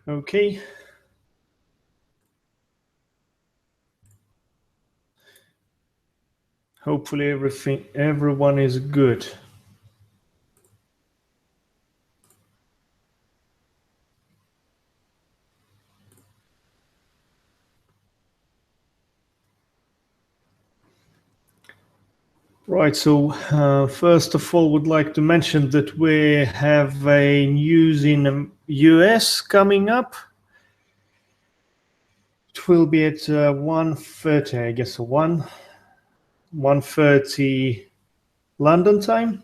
Okay. Hopefully everyone is good. Right, so first of all, would like to mention that we have a news in US coming up. It will be at 1:30, I guess, 1:30 London time,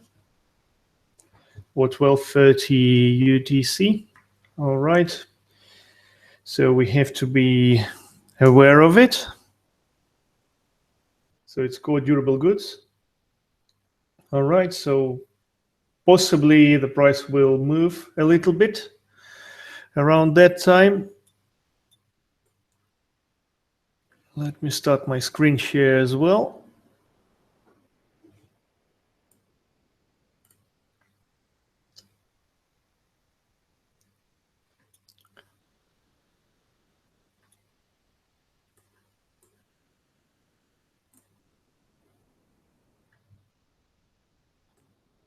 or 12:30 UTC. All right, so we have to be aware of it. So it's called durable goods. All right, so possibly the price will move a little bit around that time. Let me start my screen share as well.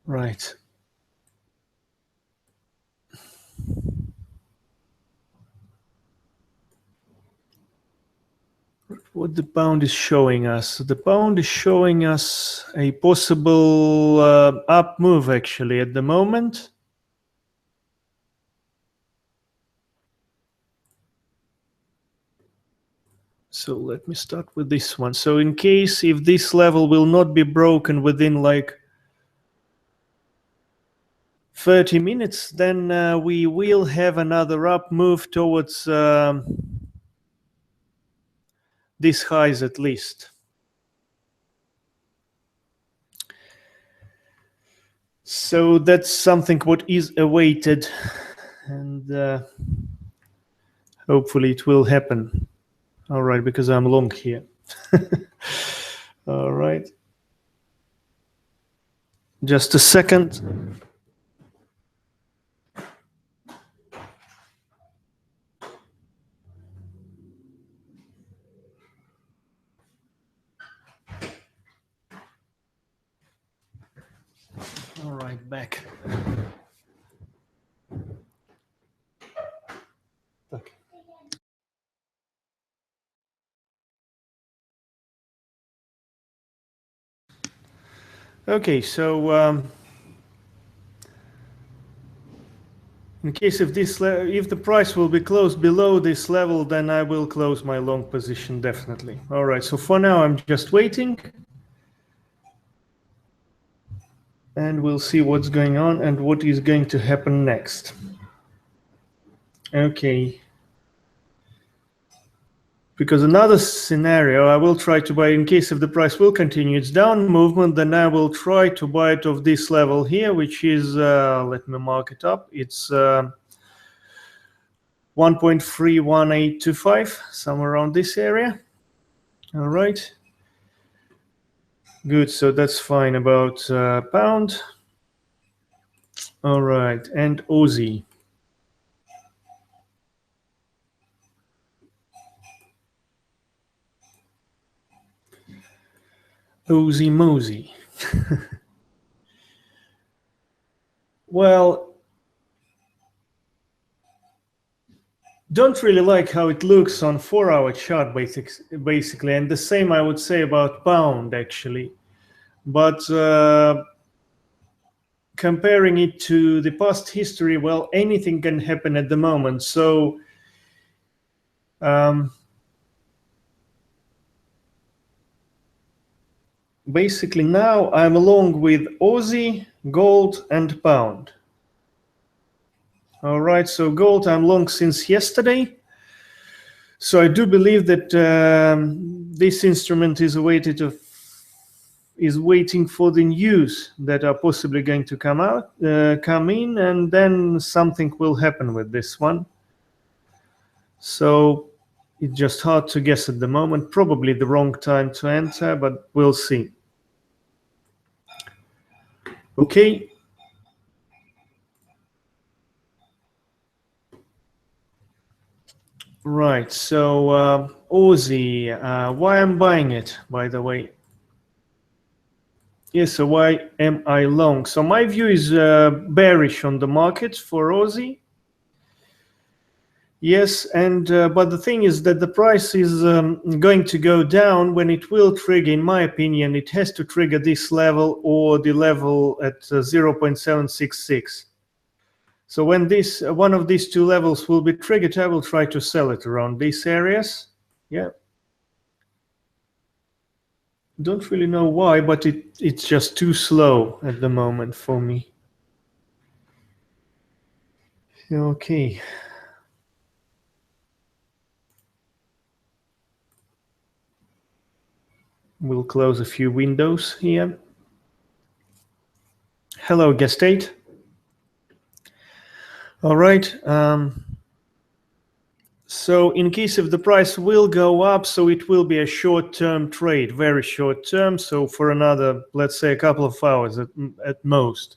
Right. What the pound is showing us? The pound is showing us a possible up move actually at the moment. So let me start with this one. So in case if this level will not be broken within like 30 minutes, then we will have another up move towards these highs at least. So that's something what is awaited, and hopefully it will happen. All right, because I'm long here. All right. Just a second. All right, back. Okay. Okay, so in case if if the price will be closed below this level, then I will close my long position definitely. All right, so for now I'm just waiting, and we'll see what's going on and what is going to happen next. Okay. Because another scenario, I will try to buy in case if the price will continue its down movement, then I will try to buy it off this level here, which is, let me mark it up. It's 1.31825, somewhere around this area. All right. Good, so that's fine about pound. All right, and Aussie. Aussie Mosey. Well, don't really like how it looks on 4-hour chart basically, and the same I would say about pound actually. But comparing it to the past history, well, anything can happen at the moment. So basically now I'm along with Aussie, gold, and pound. All right, so gold I'm long since yesterday. So I do believe that this instrument is waiting for the news that are possibly going to come in, and then something will happen with this one. So it's just hard to guess at the moment. Probably the wrong time to enter, but we'll see. Okay. Right, so Aussie, why I'm buying it, by the way? Yes, so why am I long? So my view is bearish on the market for Aussie. Yes, and but the thing is that the price is going to go down. When it will trigger, in my opinion, it has to trigger this level or the level at 0.766. So when this one of these two levels will be triggered, I will try to sell it around these areas. Yeah. Don't really know why, but it's just too slow at the moment for me. Okay. We'll close a few windows here. Hello, guest 8. All right. So in case if the price will go up, so it will be a short-term trade, very short-term. So for another, let's say, a couple of hours at most.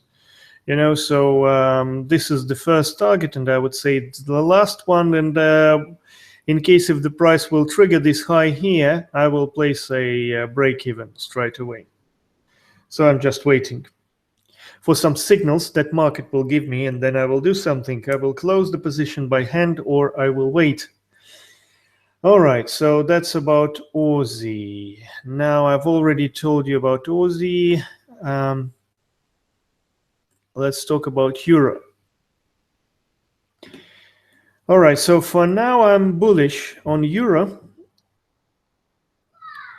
You know, so this is the first target, and I would say it's the last one. And in case if the price will trigger this high here, I will place a break even straight away. So I'm just waiting for some signals that market will give me, and then I will do something. I will close the position by hand, or I will wait. All right, so that's about Aussie. Now I've already told you about Aussie. Let's talk about Euro. All right, so for now I'm bullish on Euro.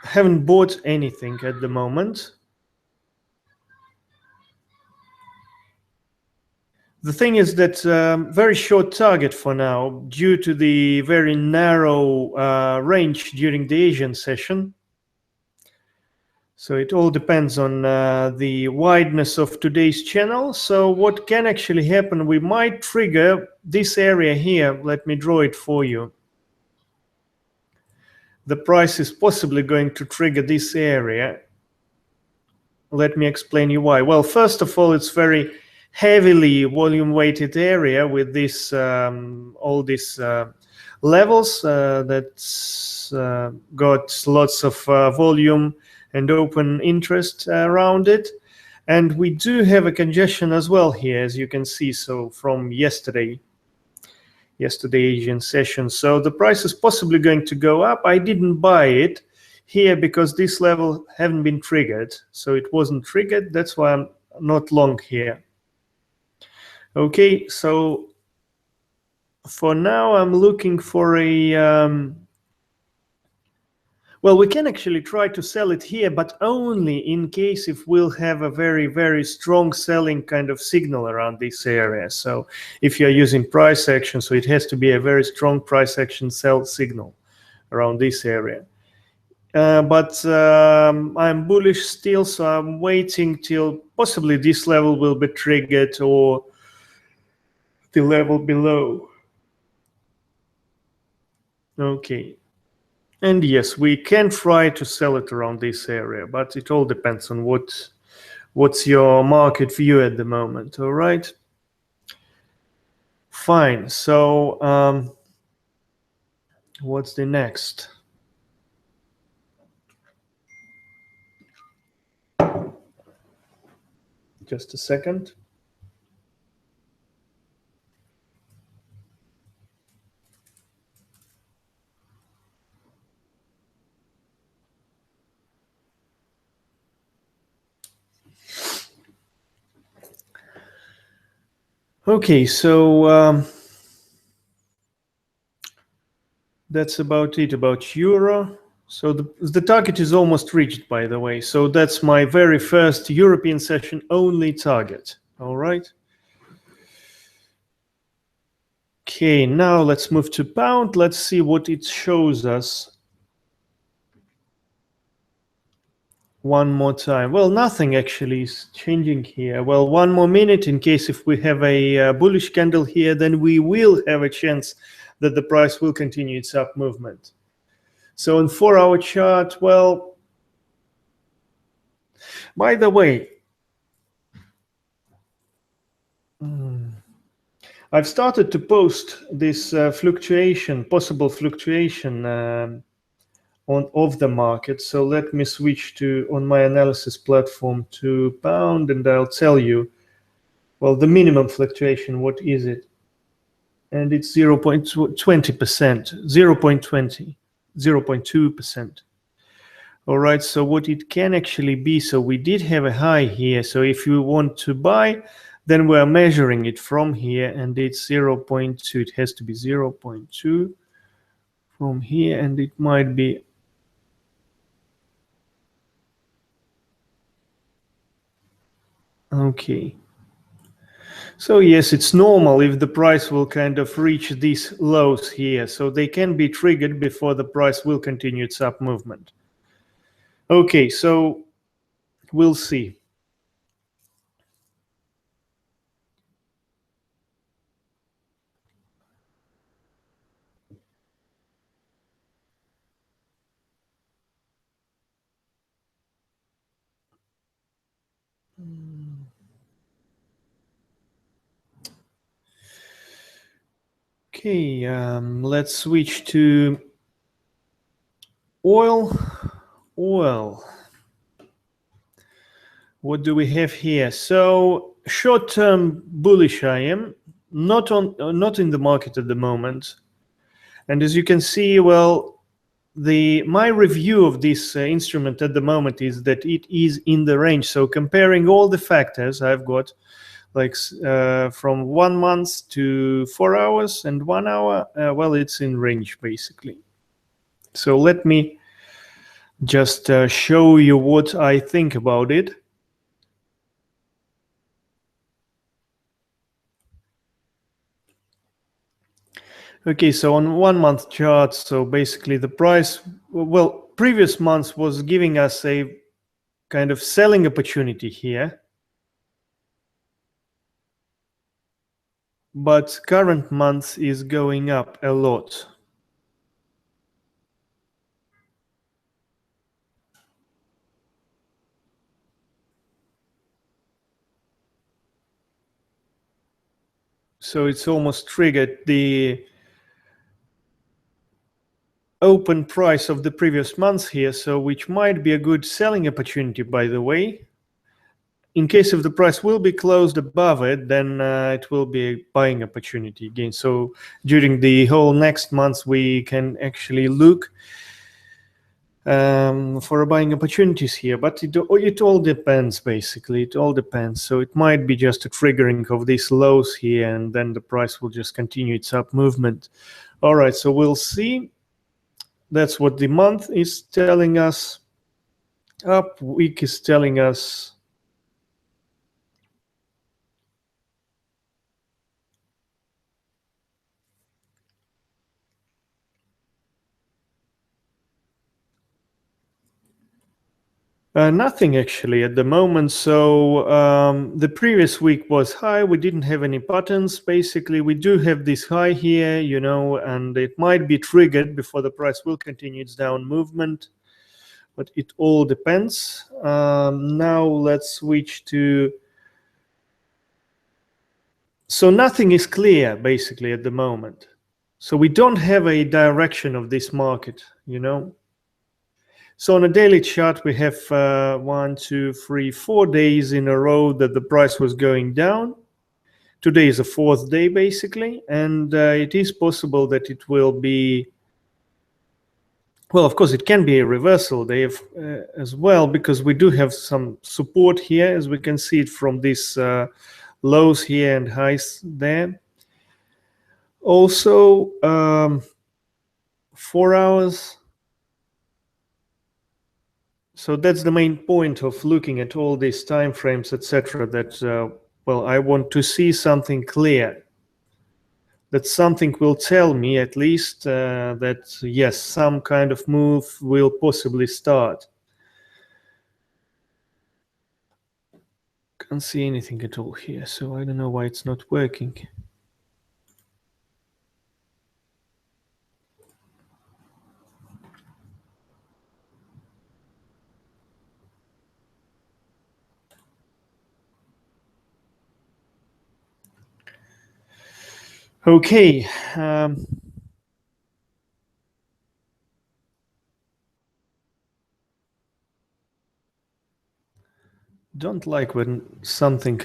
Haven't bought anything at the moment. The thing is that very short target for now due to the very narrow range during the Asian session. So it all depends on the wideness of today's channel. So what can actually happen, we might trigger this area here. Let me draw it for you. The price is possibly going to trigger this area. Let me explain you why. Well, first of all, it's very heavily volume weighted area with this all these levels that's got lots of volume and open interest around it. And we do have a congestion as well here, as you can see. So from yesterday Asian session. So the price is possibly going to go up. I didn't buy it here because this level haven't been triggered. So it wasn't triggered. That's why I'm not long here. Okay, so for now I'm looking for a well, we can actually try to sell it here, but only in case if we'll have a very, very strong selling kind of signal around this area. So if you're using price action, so it has to be a very strong price action sell signal around this area. But I'm bullish still, so I'm waiting till possibly this level will be triggered or the level below. Okay. And yes, we can try to sell it around this area, but it all depends on what's your market view at the moment. All right. Fine. So what's the next? Just a second. Okay, so that's about it about Euro. So the target is almost reached, by the way. So that's my very first European session only target. All right. Okay, now let's move to pound. Let's see what it shows us. One more time. Well, nothing actually is changing here. Well, one more minute in case if we have a bullish candle here, then we will have a chance that the price will continue its up movement. So on 4-hour chart, well, by the way, I've started to post this possible fluctuation of the market. So let me switch to, on my analysis platform, to pound, and I'll tell you, well, the minimum fluctuation, what is it? And it's 0.20%, 0.2%. All right, so what it can actually be, so we did have a high here. So if you want to buy, then we're measuring it from here, and it's 0.2. It has to be 0.2 from here, and it might be okay. So yes, it's normal if the price will kind of reach these lows here. So they can be triggered before the price will continue its up movement. Okay, so we'll see. Okay, let's switch to oil. Oil. What do we have here? So short-term bullish I am, not in the market at the moment. And as you can see, well, my review of this instrument at the moment is that it is in the range. So comparing all the factors I've got, like from 1 month to 4 hours and 1 hour, well, it's in range basically. So let me just show you what I think about it. Okay, so on 1 month chart, so basically the price, well, previous months was giving us a kind of selling opportunity here. But current month is going up a lot. So it's almost triggered the open price of the previous month here, so which might be a good selling opportunity, by the way. In case if the price will be closed above it, then it will be a buying opportunity again. So during the whole next month, we can actually look for buying opportunities here, but it all depends, basically. It all depends. So it might be just a triggering of these lows here, and then the price will just continue its up movement. All right, so we'll see. That's what the month is telling us. Up week is telling us nothing actually at the moment. So the previous week was high. We didn't have any patterns. Basically, we do have this high here, you know, and it might be triggered before the price will continue its down movement. But it all depends. Now let's switch to. So nothing is clear basically at the moment. So we don't have a direction of this market, you know. So on a daily chart, we have 1, 2, 3, 4 days in a row that the price was going down. Today is the 4th day, basically, and it is possible that it will be, well, of course, it can be a reversal day as well, because we do have some support here, as we can see it from these lows here and highs there. Also, 4 hours. So that's the main point of looking at all these time frames, etc. That well, I want to see something clear. That something will tell me at least that yes, some kind of move will possibly start. Can't see anything at all here, so I don't know why it's not working. Okay. Don't like when something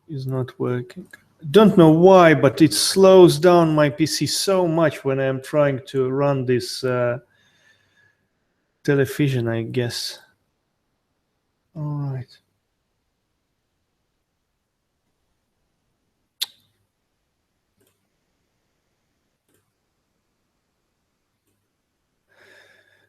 is not working. Don't know why, but it slows down my PC so much when I'm trying to run this television, I guess. All right.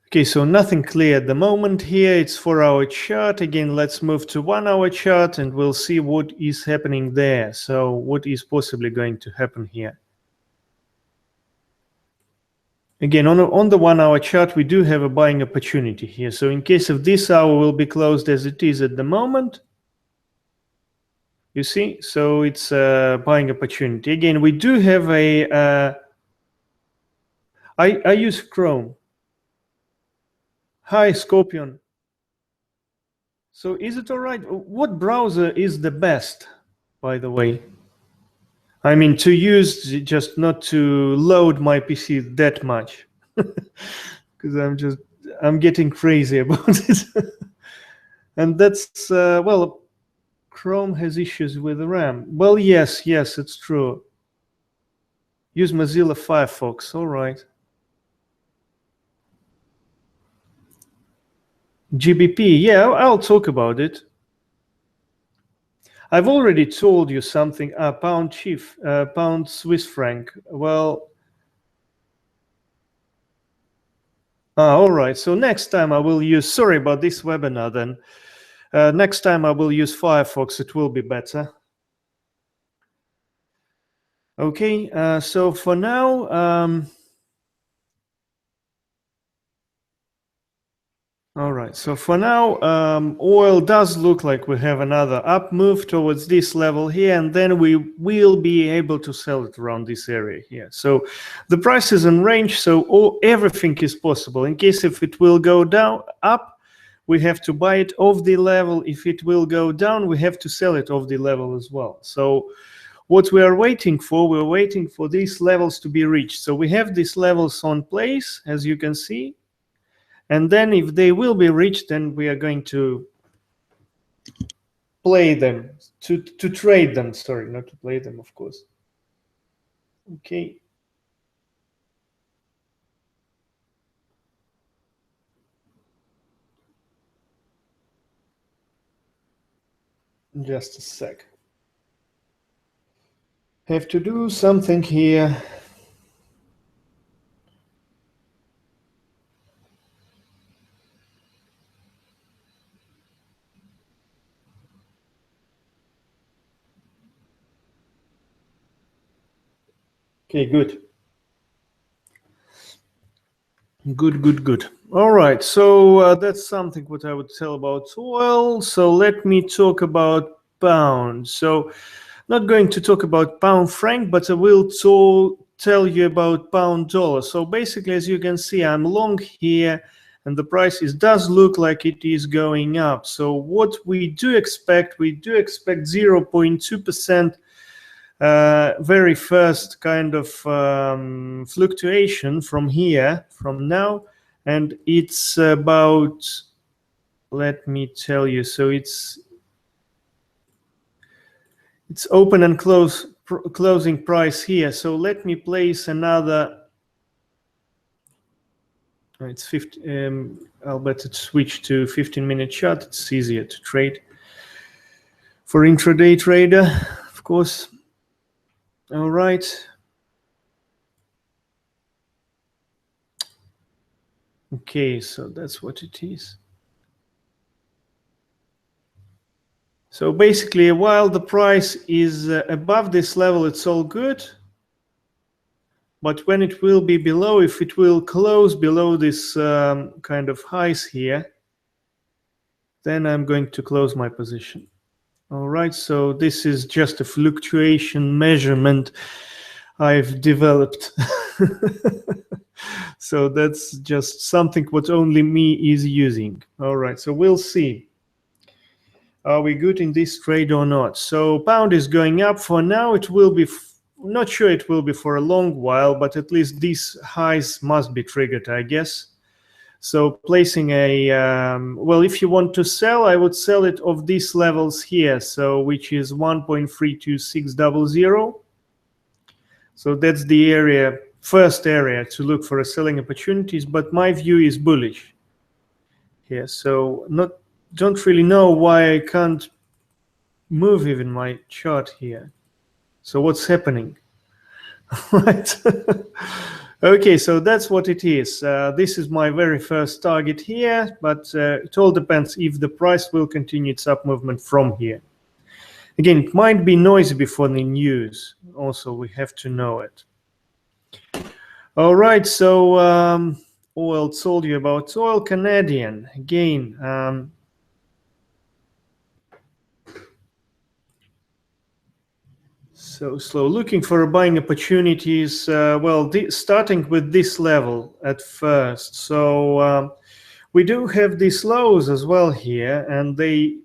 Okay, so nothing clear at the moment here. It's 4-hour chart. Again, let's move to 1-hour chart and we'll see what is happening there. So what is possibly going to happen here? Again, on the 1-hour chart, we do have a buying opportunity here. So in case of this hour will be closed as it is at the moment. You see, so it's a buying opportunity. Again, we do have a, I use Chrome. Hi, Scorpion. So is it all right? What browser is the best, by the way? I mean, to use, just not to load my PC that much. Because I'm getting crazy about it. And that's, well, Chrome has issues with the RAM. Well, yes, it's true. Use Mozilla Firefox, all right. GBP, yeah, I'll talk about it. I've already told you something, pound Swiss franc. Well, all right, so next time I will use, sorry about this webinar then. Next time I will use Firefox, it will be better. Okay, so for now, all right, so for now, oil does look like we have another up move towards this level here, and then we will be able to sell it around this area here. So the price is in range, so everything is possible. In case if it will go down, up, we have to buy it off the level. If it will go down, we have to sell it off the level as well. So what we are waiting for, we're waiting for these levels to be reached. So we have these levels on place, as you can see. And then if they will be reached, then we are going to play them, to trade them. Sorry, not to play them, of course. Okay. Just a sec. Have to do something here. Okay, good. Good. All right, so that's something what I would tell about oil. So let me talk about pound. So not going to talk about pound franc, but I will tell you about pound dollar. So basically, as you can see, I'm long here, and the price does look like it is going up. So what we do expect 0.2%. Very first kind of fluctuation from here, from now, and it's about, let me tell you, so it's open and closing price here. So let me place another, it's 50, I'll bet it switch to 15-minute chart. It's easier to trade for intraday trader, of course. All right. Okay, so that's what it is. So basically, while the price is above this level, it's all good. But when it will be below, if it will close below this kind of highs here, then I'm going to close my position. All right, so this is just a fluctuation measurement I've developed. So that's just something what only me is using. All right, so we'll see. Are we good in this trade or not? So pound is going up for now. It will be not sure it will be for a long while, but at least these highs must be triggered, I guess. So placing a, well, if you want to sell, I would sell it of these levels here, so which is 1.32600. So that's the area, first area to look for a selling opportunities, but my view is bullish here. So don't really know why I can't move even my chart here. So what's happening? Right. Okay, so that's what it is. This is my very first target here, but it all depends if the price will continue its up movement from here. Again, it might be noisy before the news. Also, we have to know it. All right, so oil, told you about oil. Canadian, again. So slow, looking for buying opportunities. Well, starting with this level at first. So we do have these lows as well here, and they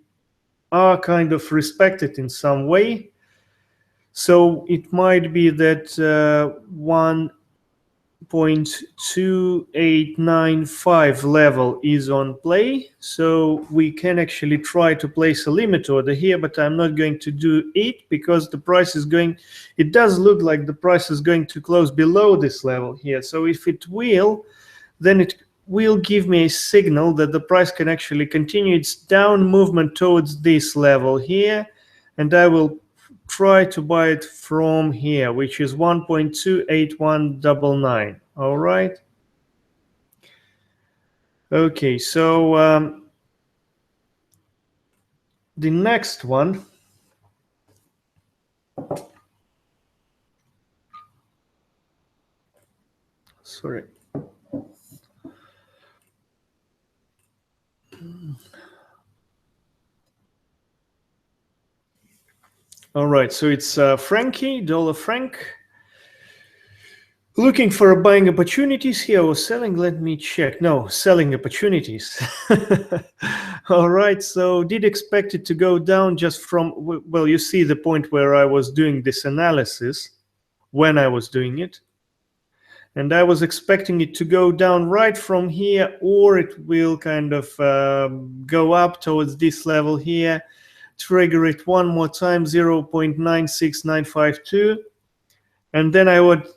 are kind of respected in some way. So it might be that 1.2895 level is on play. So we can actually try to place a limit order here, but I'm not going to do it because the price is going, it does look like the price is going to close below this level here. So if it will, then it will give me a signal that the price can actually continue its down movement towards this level here, and I will try to buy it from here, which is 1.28199. All right. Okay, so the next one. Sorry. All right, so it's Frankie, dollar franc. Looking for buying opportunities here or selling? Let me check. No, selling opportunities. All right, so did expect it to go down just from, well, you see the point where I was doing this analysis, when I was doing it. And I was expecting it to go down right from here, or it will kind of go up towards this level here, trigger it one more time, 0.96952. And then I would,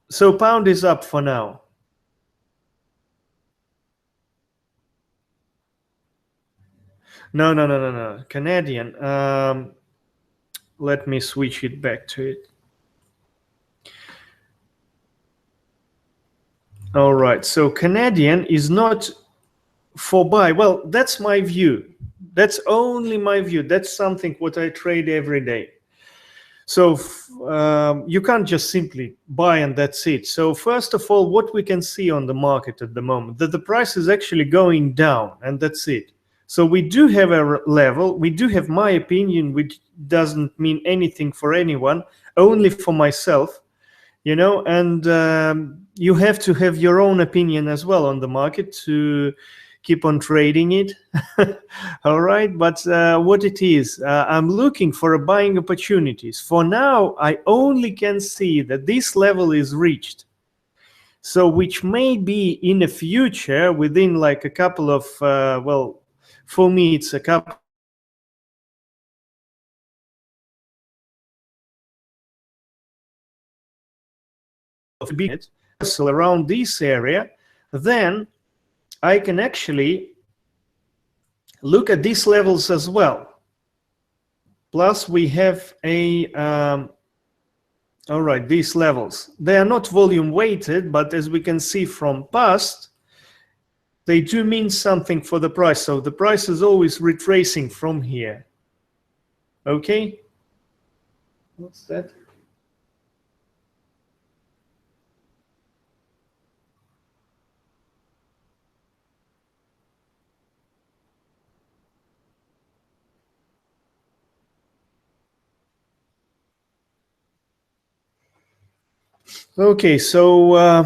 so pound is up for now. No. Canadian. Let me switch it back to it. All right. So Canadian is not for buy. Well, that's my view. That's only my view. That's something what I trade every day. So you can't just simply buy and that's it. So first of all, what we can see on the market at the moment, that the price is actually going down, and that's it. So we do have a level. We do have my opinion, which doesn't mean anything for anyone, only for myself, you know, and you have to have your own opinion as well on the market to keep on trading it. All right, but what it is, I'm looking for buying opportunities. For now, I only can see that this level is reached. So which may be in the future within like a couple of, well, for me, it's a couple of minutes around this area, then I can actually look at these levels as well. Plus we have a, all right, these levels. They are not volume weighted, but as we can see from past, they do mean something for the price. So the price is always retracing from here. Okay? What's that? Okay, so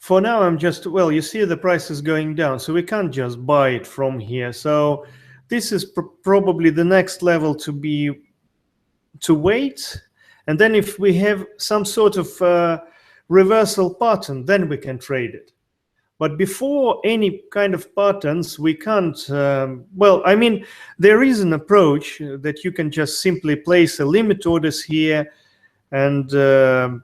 for now, I'm just, well, you see the price is going down, so we can't just buy it from here. So this is probably the next level to wait. And then if we have some sort of reversal pattern, then we can trade it. But before any kind of patterns, we can't, well, I mean, there is an approach that you can just simply place a limit orders here and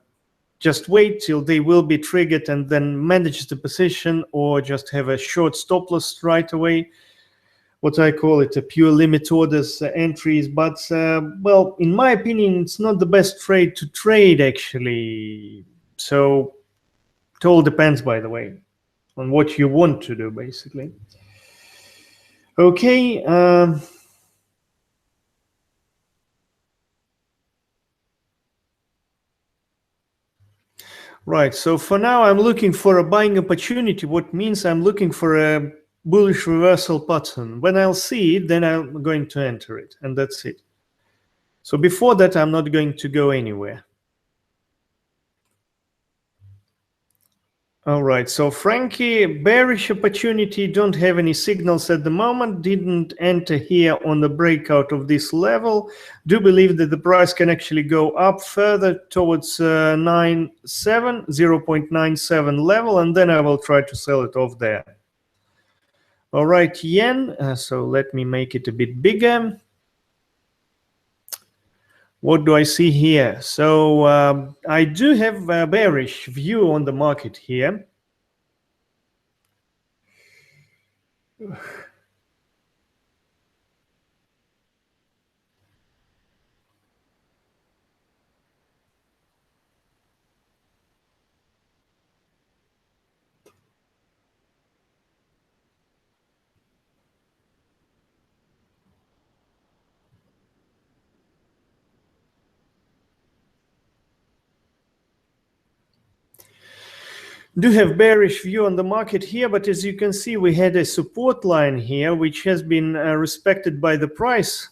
just wait till they will be triggered and then manage the position, or just have a short stop loss right away. What I call it a pure limit orders entries. But well, in my opinion, it's not the best trade to trade actually. So it all depends, by the way, on what you want to do basically. Okay. Right, so for now I'm looking for a buying opportunity, what means I'm looking for a bullish reversal pattern. When I'll see it, then I'm going to enter it, and that's it. So before that, I'm not going to go anywhere. All right, so Frankie, bearish opportunity, don't have any signals at the moment, didn't enter here on the breakout of this level. Do believe that the price can actually go up further towards 0.97 level, and then I will try to sell it off there. All right, yen, so let me make it a bit bigger. What do I see here? So I do have a bearish view on the market here. Do have bearish view on the market here, but as you can see, we had a support line here which has been respected by the price,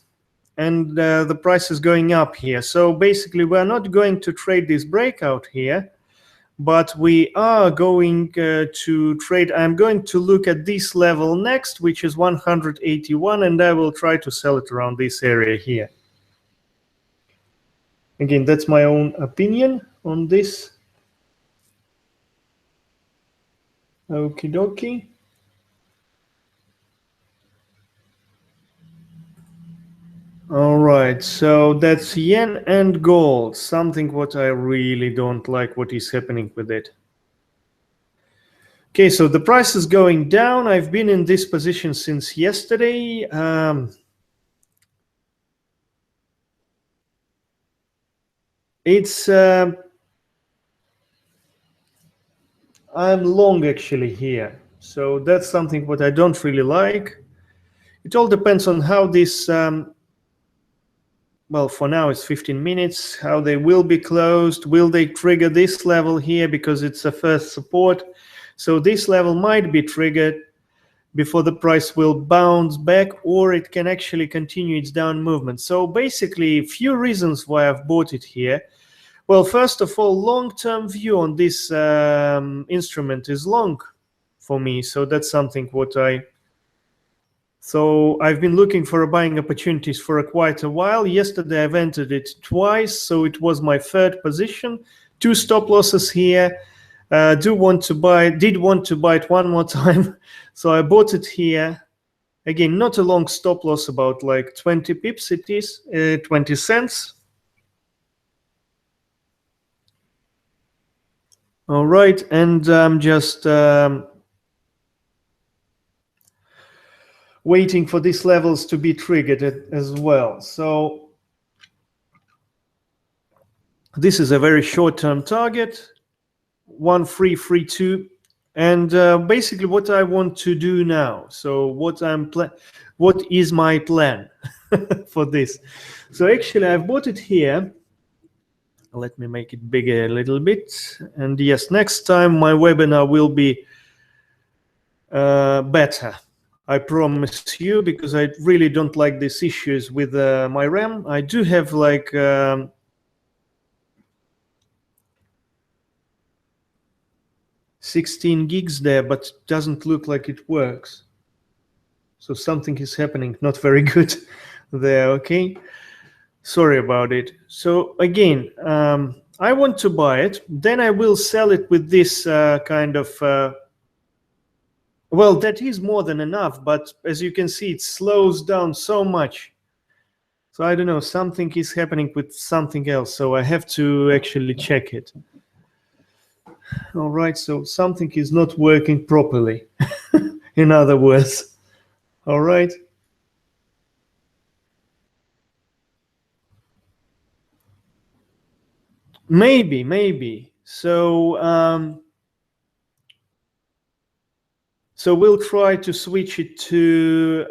and the price is going up here. So basically we're not going to trade this breakout here, but we are going to trade. I'm going to look at this level next, which is 181, and I will try to sell it around this area here. Again, that's my own opinion on this. Okie dokie. All right, so that's yen and gold, something what I really don't like what is happening with it. Okay, so the price is going down. I've been in this position since yesterday. I'm long actually here, so that's something what I don't really like. It all depends on how this well, for now it's 15 minutes, how they will be closed. Will they trigger this level here because it's a first support? So this level might be triggered before the price will bounce back, or it can actually continue its down movement. So basically, a few reasons why I've bought it here. Well, first of all, long-term view on this instrument is long for me. So that's something what So I've been looking for buying opportunities for quite a while. Yesterday I've entered it twice, so it was my third position. 2 stop losses here. Did want to buy it one more time, so I bought it here. Again, not a long stop loss, about like 20 pips. It is 20 cents. All right, and I'm just waiting for these levels to be triggered as well. So this is a very short-term target, 1332, and basically what I want to do now. So what is my plan for this? So actually I've bought it here. Let me make it bigger a little bit. And yes, next time my webinar will be better. I promise you, because I really don't like these issues with my RAM. I do have like 16 gigs there, but doesn't look like it works. So something is happening, not very good there, okay? Sorry about it. So again, I want to buy it, then I will sell it with this kind of, well, that is more than enough, but as you can see, it slows down so much. So I don't know, something is happening with something else, so I have to actually check it. All right, so something is not working properly, in other words. All right. Maybe. So we'll try to switch it to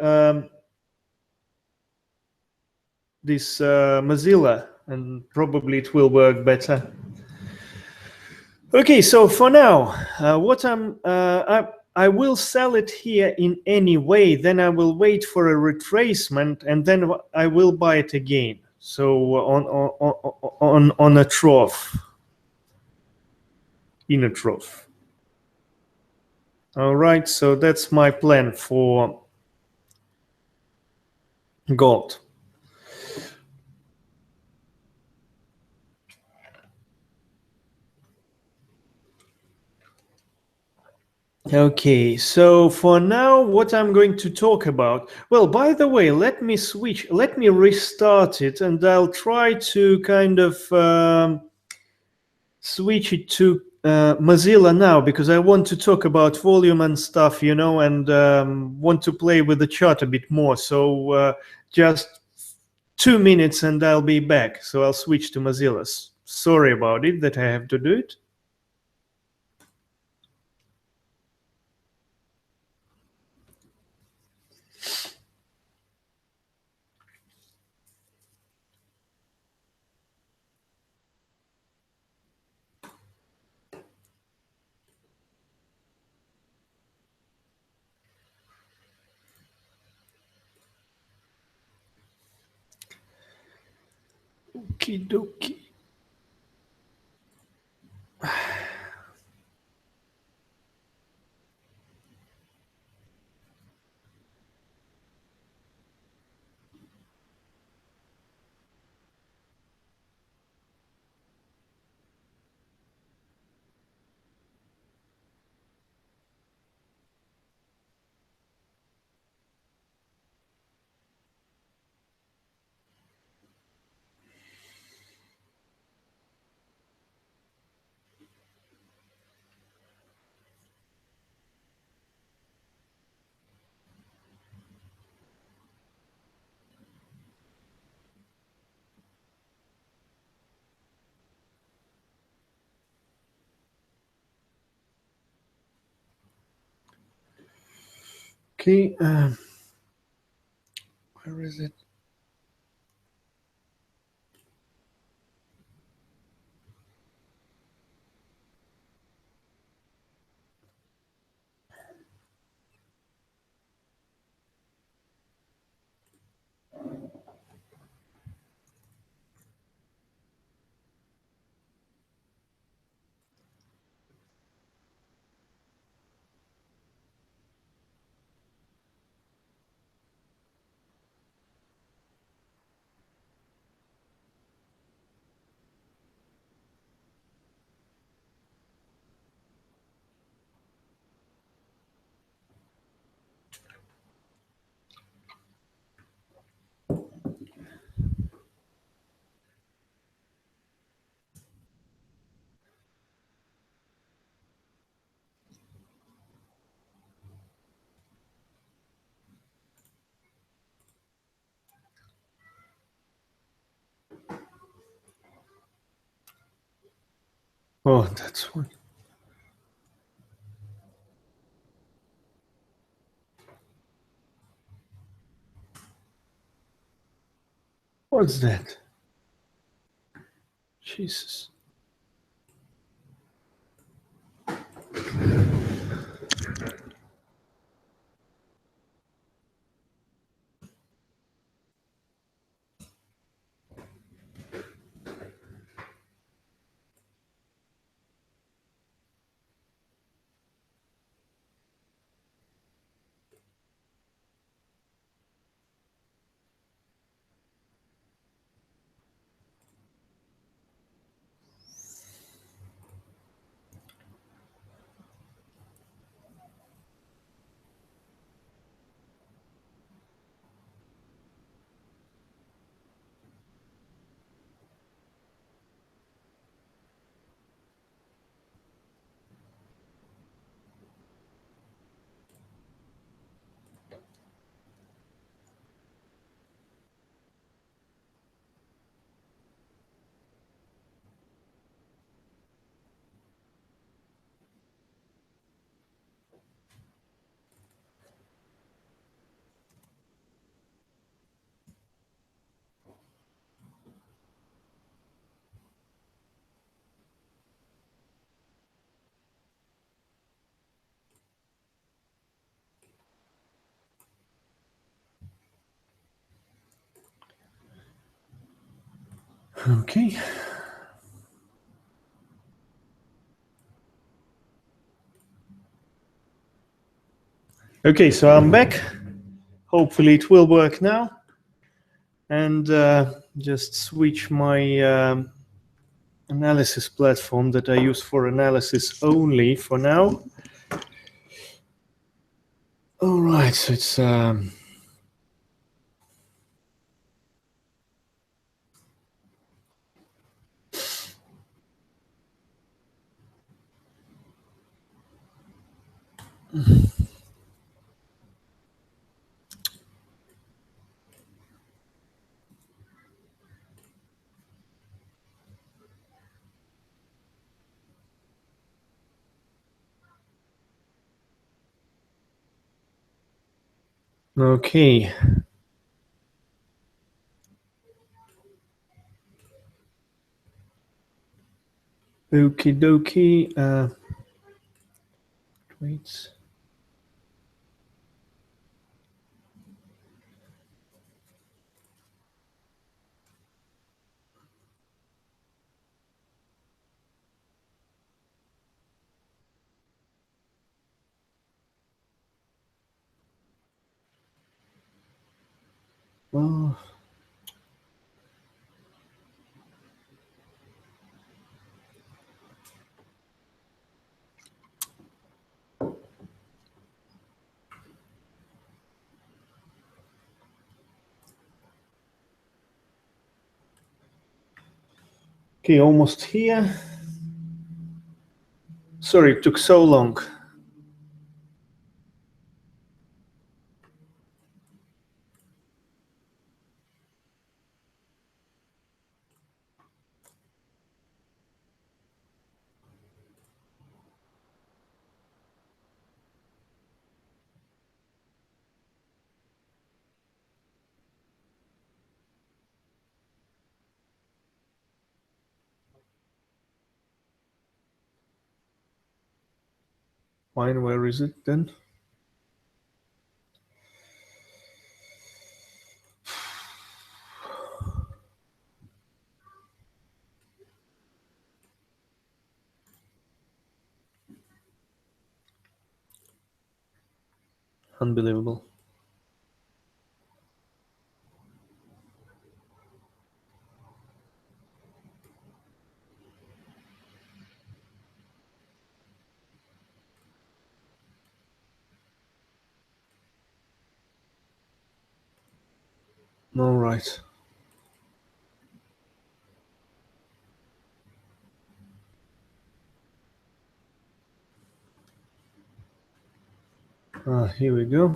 this Mozilla, and probably it will work better. Okay, so for now, I will sell it here in any way. Then I will wait for a retracement, and then I will buy it again. So on a trough, in a trough. All right, so that's my plan for gold. Okay, so for now, what I'm going to talk about, well, by the way, let me restart it, and I'll try to kind of switch it to Mozilla now, because I want to talk about volume and stuff, you know, and want to play with the chart a bit more. So just 2 minutes and I'll be back. So I'll switch to Mozilla. Sorry about it that I have to do it. Okie dokie. Okay, where is it? Oh, that's one. What's that? Jesus. Okay. Okay, so I'm back. Hopefully it will work now. And just switch my analysis platform that I use for analysis only for now. All right, so it's okay. Okie dokie. Wait. Oh. Okay, almost here. Sorry, it took so long. Fine, where is it then? Unbelievable. All right. Here we go.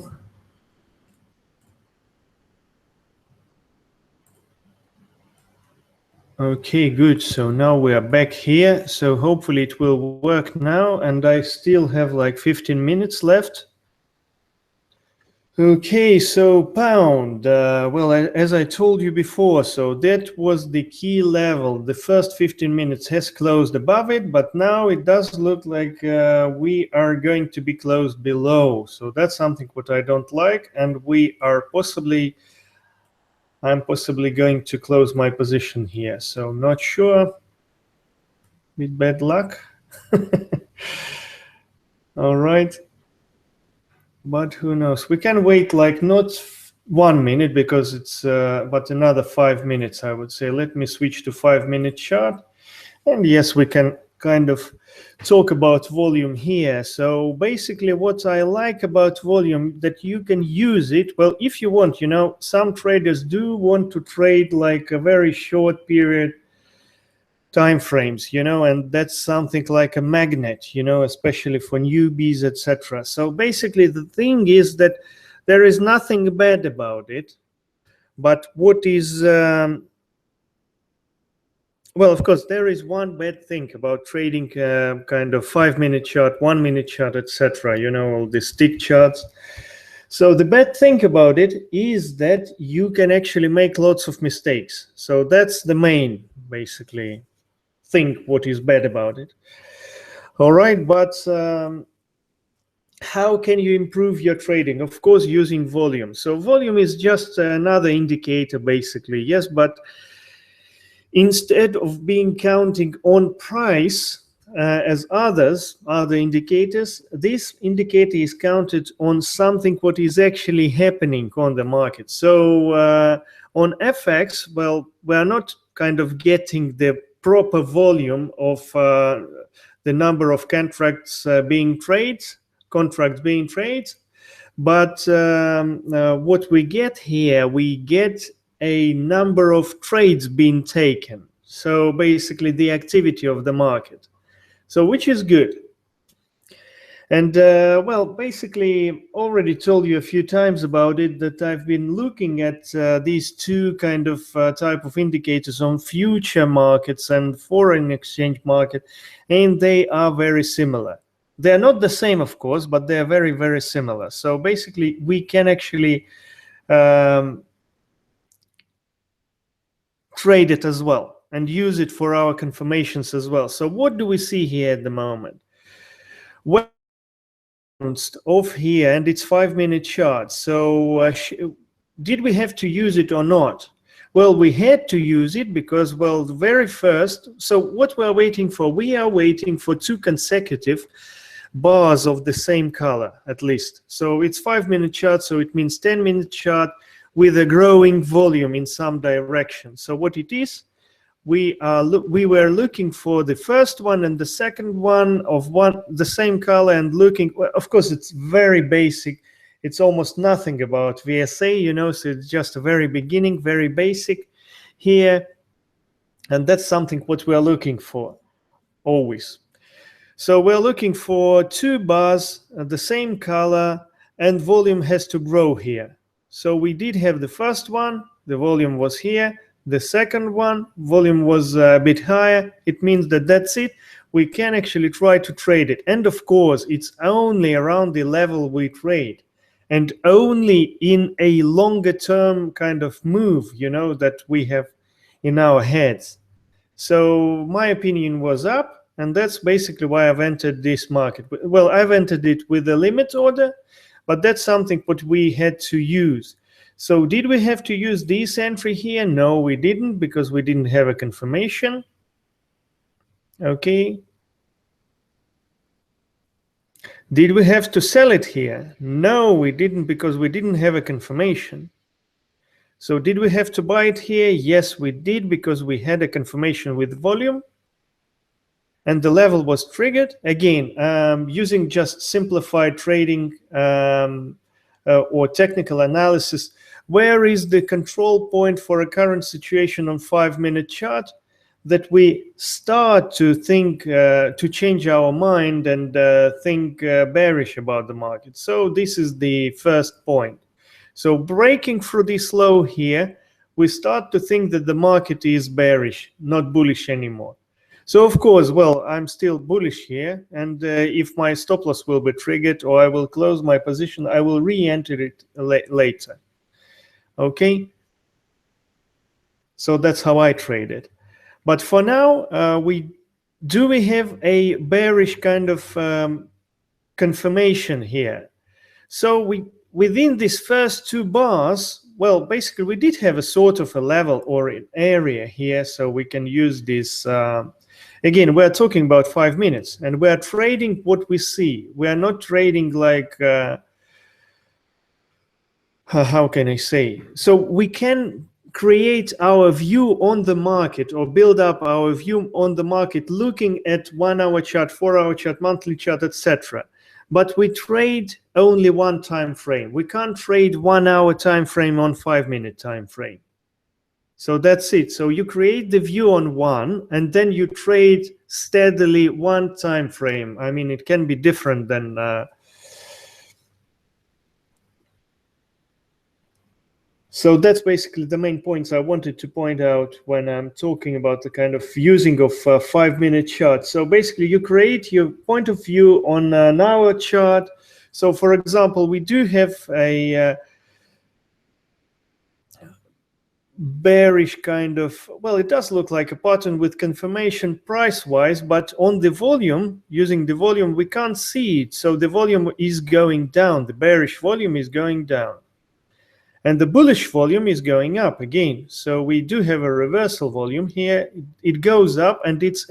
Okay, good. So now we are back here. So hopefully it will work now. And I still have like 15 minutes left. Okay, so pound. Well, as I told you before, so that was the key level. The first 15 minutes has closed above it, but now it does look like we are going to be closed below. So that's something what I don't like. And I'm possibly going to close my position here. So not sure. With bad luck. All right. But who knows? We can wait like not 1 minute because it's but another 5 minutes, I would say. Let me switch to 5-minute chart. And yes, we can kind of talk about volume here. So basically what I like about volume, that you can use it. Well, if you want, some traders do want to trade like a very short period time frames, and that's something like a magnet, especially for newbies, etc. So basically the thing is that there is nothing bad about it, but what is well, of course there is one bad thing about trading kind of 5-minute chart, 1-minute chart, etc., all the stick charts. So the bad thing about it is that you can actually make lots of mistakes. So that's the main basically think what is bad about it. All right, but how can you improve your trading? Of course, using volume. So volume is just another indicator, basically. Yes, but instead of being counting on price as other indicators, this indicator is counted on something what is actually happening on the market. So on FX, well, we are not kind of getting the proper volume of the number of contracts being traded, but what we get here, we get a number of trades being taken. So basically the activity of the market. So which is good. And well, basically already told you a few times about it that I've been looking at these two kind of type of indicators on future markets and foreign exchange market, and they are very similar. They're not the same, of course, but they're very, very similar. So basically we can actually trade it as well and use it for our confirmations as well. So what do we see here at the moment? Well, off here, and it's 5-minute chart. So did we have to use it or not? Well, we had to use it because, well, the very first, so what we're waiting for, we are waiting for 2 consecutive bars of the same color at least. So it's 5-minute chart, so it means 10-minute chart with a growing volume in some direction. So what it is, we were looking for the first one and the second one of the same color, and looking, well, of course it's very basic, it's almost nothing about VSA, you know, so it's just a very beginning, very basic here, and that's something what we're looking for always. So we're looking for 2 bars the same color, and volume has to grow here. So we did have the first one, the volume was here. The second one, volume was a bit higher. It means that that's it. We can actually try to trade it. And of course, it's only around the level we trade, and only in a longer term kind of move, you know, that we have in our heads. So my opinion was up, and that's basically why I've entered this market. Well, I've entered it with a limit order, but that's something what we had to use. So did we have to use this entry here? No, we didn't, because we didn't have a confirmation. Okay. Did we have to sell it here? No, we didn't, because we didn't have a confirmation. So did we have to buy it here? Yes, we did, because we had a confirmation with volume and the level was triggered. Again, using just simplified trading or technical analysis, where is the control point for a current situation on 5-minute chart, that we start to think, to change our mind and think bearish about the market. So this is the first point. So breaking through this low here, we start to think that the market is bearish, not bullish anymore. So of course, well, I'm still bullish here, and if my stop loss will be triggered or I will close my position, I will re-enter it later. Okay, so that's how I trade it. But for now, we have a bearish kind of confirmation here. So within these first 2 bars, well, basically we did have a sort of a level or an area here, so we can use this. Again, we're talking about 5 minutes, and we're trading what we see. We are not trading like how can I say? So we can create our view on the market, or build up our view on the market looking at 1-hour chart, 4-hour chart, monthly chart, etc. But we trade only one time frame. We can't trade 1-hour time frame on 5-minute time frame. So that's it. So you create the view on one, and then you trade steadily one time frame. I mean, it can be different than so that's basically the main points I wanted to point out when I'm talking about the kind of using of 5-minute chart. So basically you create your point of view on an hour chart. So for example, we do have a bearish kind of, well, it does look like a pattern with confirmation price wise, but on the volume, using the volume, we can't see it. So the volume is going down, the bearish volume is going down. And the bullish volume is going up again. So we do have a reversal volume here. It goes up and it's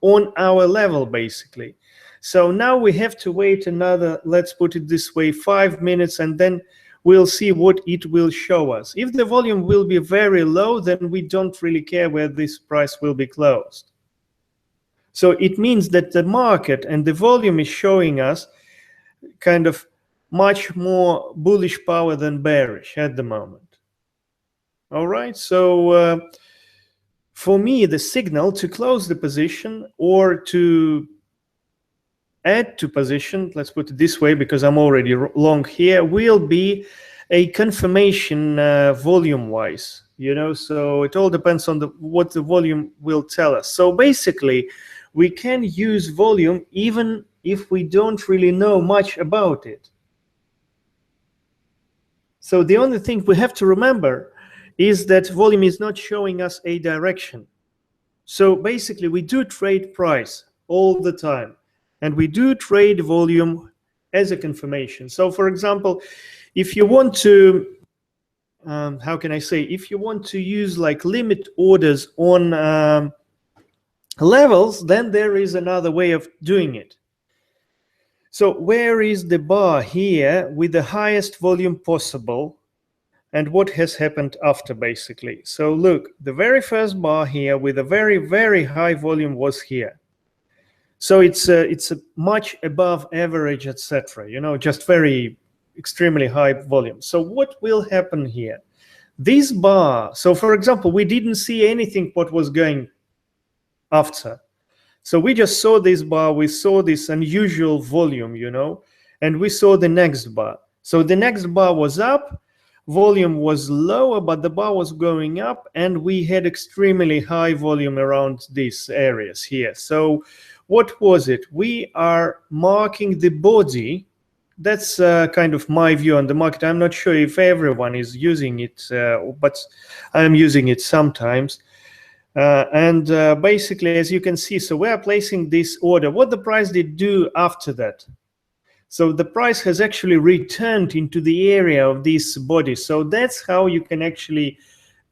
on our level basically. So now we have to wait another, let's put it this way, 5 minutes, and then we'll see what it will show us. If the volume will be very low, then we don't really care where this price will be closed. So it means that the market and the volume is showing us kind of much more bullish power than bearish at the moment. All right, so for me, the signal to close the position or to add to position, let's put it this way, because I'm already long here, will be a confirmation volume-wise. So it all depends on what the volume will tell us. So basically, we can use volume even if we don't really know much about it. So the only thing we have to remember is that volume is not showing us a direction. So basically, we do trade price all the time, and we do trade volume as a confirmation. So for example, if you want to, how can I say, if you want to use like limit orders on levels, then there is another way of doing it. So where is the bar here with the highest volume possible, and what has happened after basically? So look, the very first bar here with a very, very high volume was here. So it's a much above average, etc. Just very extremely high volume. So what will happen here? This bar, so for example, we didn't see anything what was going after. So we just saw this bar, we saw this unusual volume, and we saw the next bar. So the next bar was up, volume was lower, but the bar was going up, and we had extremely high volume around these areas here. So what was it? We are marking the body. That's kind of my view on the market. I'm not sure if everyone is using it, but I'm using it sometimes. And basically, as you can see, so we are placing this order. What the price did do after that? So the price has actually returned into the area of this body. So that's how you can actually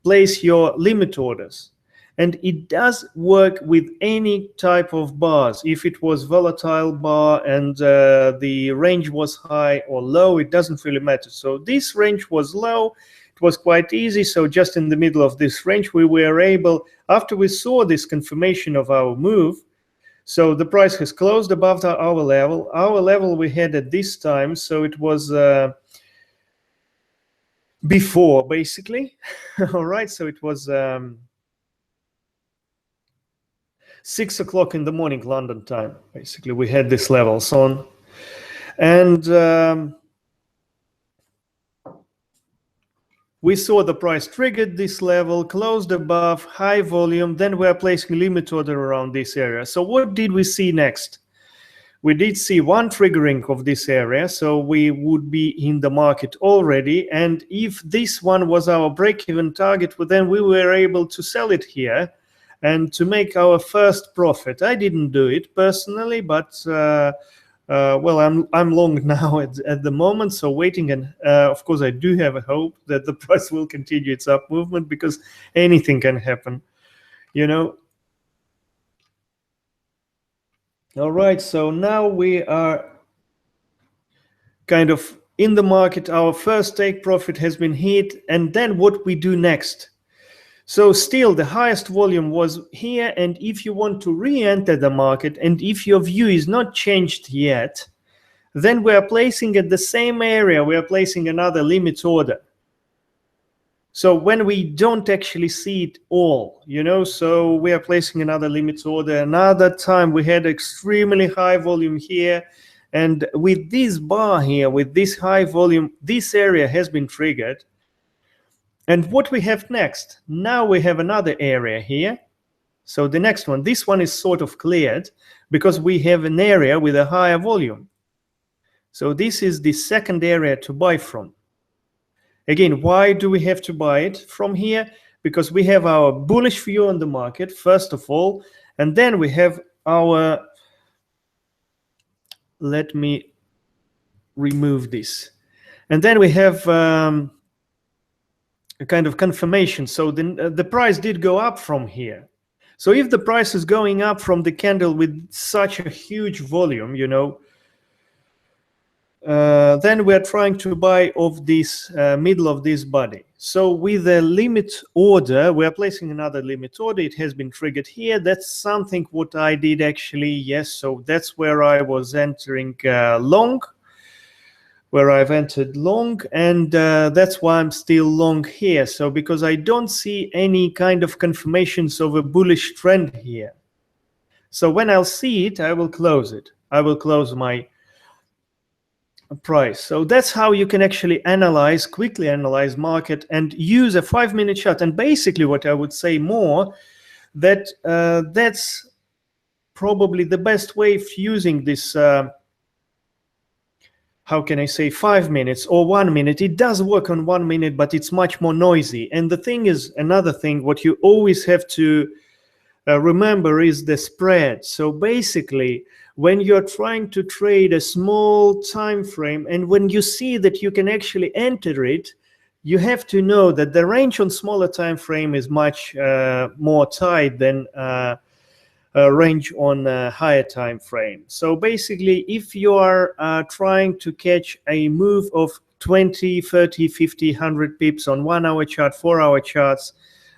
place your limit orders. And it does work with any type of bars. If it was volatile bar and the range was high or low, it doesn't really matter. So this range was low. It was quite easy. So just in the middle of this range, we were able, after we saw this confirmation of our move, so the price has closed above our level. Our level we had at this time, so it was before, basically. All right, so it was 6 o'clock in the morning London time. Basically, we had this levels on. And we saw the price triggered this level, closed above, high volume, then we are placing limit order around this area. So what did we see next? We did see one triggering of this area, so we would be in the market already. And if this one was our break-even target, well, then we were able to sell it here and to make our first profit. I didn't do it personally, but well, I'm long now at the moment, so waiting, and of course I do have a hope that the price will continue its up movement, because anything can happen, All right, so now we are kind of in the market. Our first take profit has been hit, and then what we do next? So still the highest volume was here, and if you want to re-enter the market, and if your view is not changed yet, then we are placing at the same area, we are placing another limit order. So when we don't actually see it all, so we are placing another limit order. Another time we had extremely high volume here, and with this bar here, with this high volume, this area has been triggered. And what we have next? Now we have another area here. So the next one, this one is sort of cleared because we have an area with a higher volume. So this is the second area to buy from. Again, why do we have to buy it from here? Because we have our bullish view on the market, first of all, and then we have our, let me remove this. And then we have a kind of confirmation. So the price did go up from here. So if the price is going up from the candle with such a huge volume, you know, then we're trying to buy of this middle of this body. So with a limit order, we're placing another limit order. It has been triggered here. That's something what I did actually. Yes, so that's where I was entering long, where I've entered long, and that's why I'm still long here. So because I don't see any kind of confirmations of a bullish trend here. So when I'll see it, I will close it. I will close my price. So that's how you can actually analyze, quickly analyze market and use a 5-minute chart. And basically what I would say more, that that's probably the best way of using this, how can I say, 5 minutes or 1 minute. It does work on 1 minute, but it's much more noisy. And the thing is, another thing, what you always have to remember is the spread. So basically, when you're trying to trade a small time frame, and when you see that you can actually enter it, you have to know that the range on smaller time frame is much more tight than range on a higher time frame. So basically, if you are trying to catch a move of 20, 30, 50, 100 pips on 1 hour chart, 4 hour charts,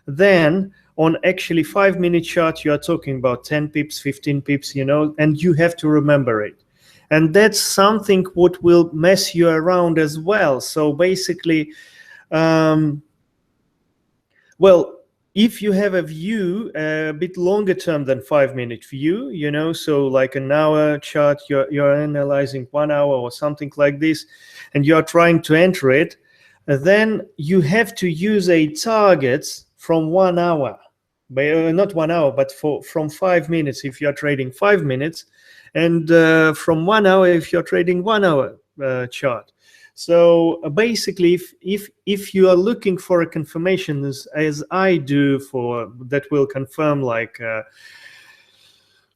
then on actually 5-minute chart, you are talking about 10 pips, 15 pips, you know, and you have to remember it. And that's something what will mess you around as well. So basically, well, if you have a view a bit longer term than 5-minute view, you know, so like an hour chart, you're analyzing 1 hour or something like this, and you're trying to enter it, then you have to use a targets from 1 hour. Not 1 hour, but from 5 minutes if you're trading 5 minutes, and from 1 hour if you're trading 1 hour chart. So basically, if you are looking for a confirmation, as I do, for that will confirm like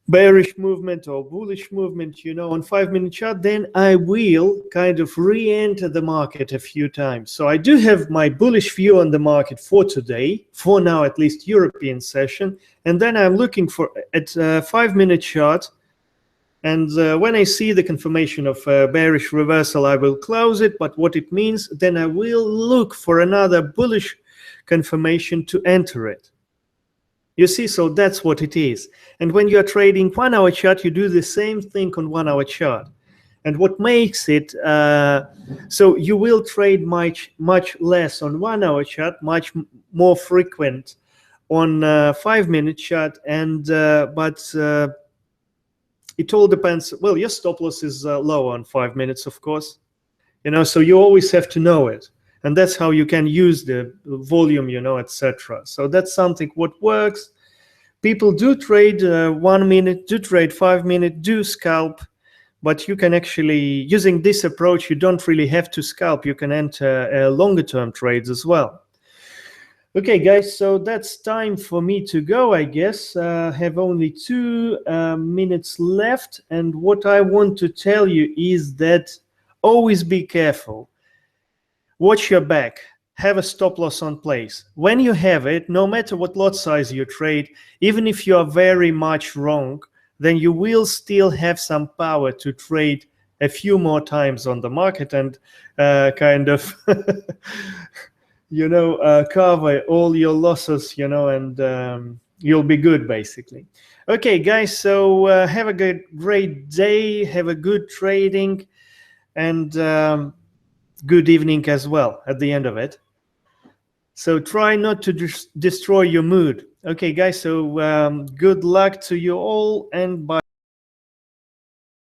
bearish movement or bullish movement, you know, on 5-minute chart, then I will kind of re-enter the market a few times. So I do have my bullish view on the market for today, for now at least European session, and then I'm looking for at 5-minute chart. And when I see the confirmation of bearish reversal, I will close it. But what it means, then I will look for another bullish confirmation to enter it. You see, so that's what it is. And when you're trading 1 hour chart, you do the same thing on 1 hour chart. And what makes it, so you will trade much less on 1 hour chart, much more frequent on 5-minute chart. And but it all depends. Well, your stop loss is lower on 5 minutes, of course, you know, so you always have to know it. And that's how you can use the volume, you know, etc. So that's something what works. People do trade 1 minute, do trade 5 minutes, do scalp, but you can actually, using this approach, you don't really have to scalp. You can enter longer term trades as well. Okay, guys, so that's time for me to go, I guess. Have only 2 minutes left. And what I want to tell you is that always be careful. Watch your back. Have a stop loss on place. When you have it, no matter what lot size you trade, even if you are very much wrong, then you will still have some power to trade a few more times on the market and kind of, you know, cover all your losses, you know, and you'll be good, basically. Okay, guys, so have a great day. Have a good trading, and good evening as well at the end of it. So try not to destroy your mood. Okay, guys, so good luck to you all, and bye.